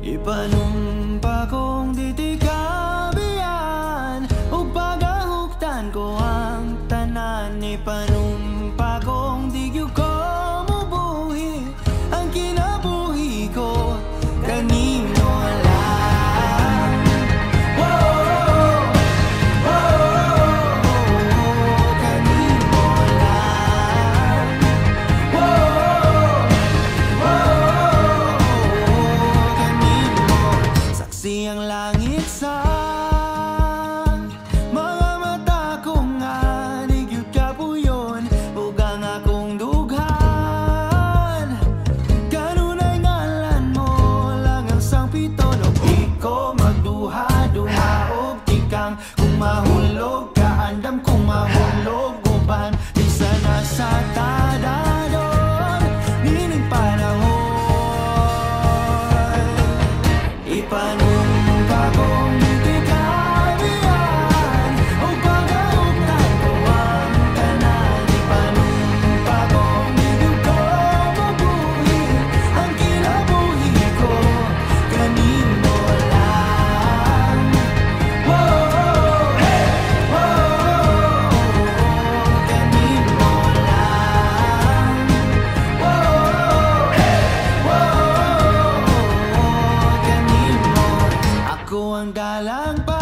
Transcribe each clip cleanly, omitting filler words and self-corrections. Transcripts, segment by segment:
Ipanumpa kong ditikabian ug pagahugtan ko ang tanan. Ipanumpa kong di gyud ko mubuhi ang kinabuhi ko kanimo lang. Kanimo lang. Kanimo saksi ang langit sa mga mata ko nga di gyud kapuyon ug ang akong dughan. Kanunay ngalan mo lang ang sangpiton ug di ko magduha-duha og tikang kung mahulog ka andam kung mahulog uban di sana sa tadadon nining panahon. Ipanumpa kong ditikabian ug pagahugtan ko ang tanan. Ipanumpa kong di gyud ko mabuhi ang kinabuhi ko kanimo lang. Kanimo lang. Kanimo ako ang dalangpan,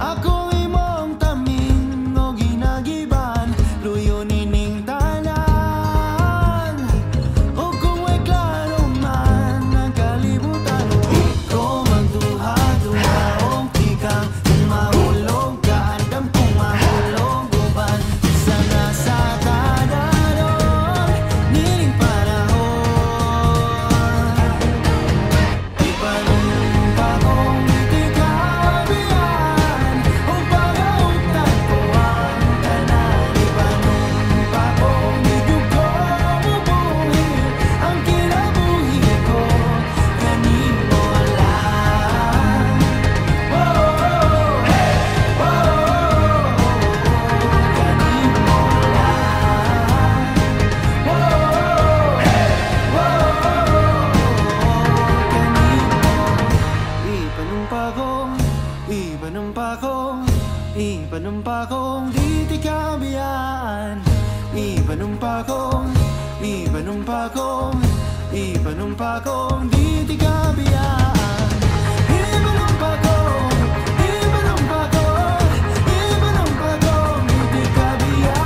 ako imong taming o ginagiban, luyo nining tanan. O kung may klaro man ang kalibutan, di ko magduha-duha og tikang kung mahulog ka andam kung mahulog uban di sana sa tadadon nining panahon. Ipanumpa kong ditikabian ug pagahugtan ko ang tanan. Ipanumpa kong di gyud ko mubuhi ang kinabuhi ko kanimo lang. Ipanumpa kong ditikabian. Ipanumpa kong ditikabian. Ipanumpa kong ditikabian.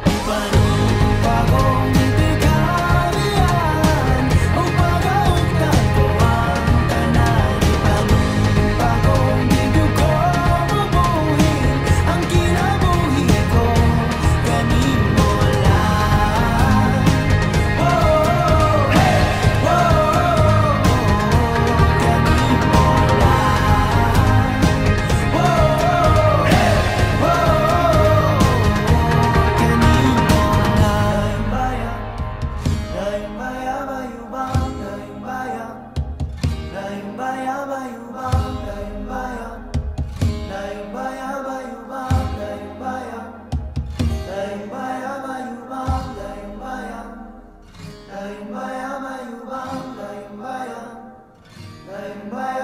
Ipanumpa kong ditikabian ug pagahugtan ko ang tanan. Ipanumpa kong di gyud ko mabuhi ang kinabuhi ko kanimo lang. Daing bayang,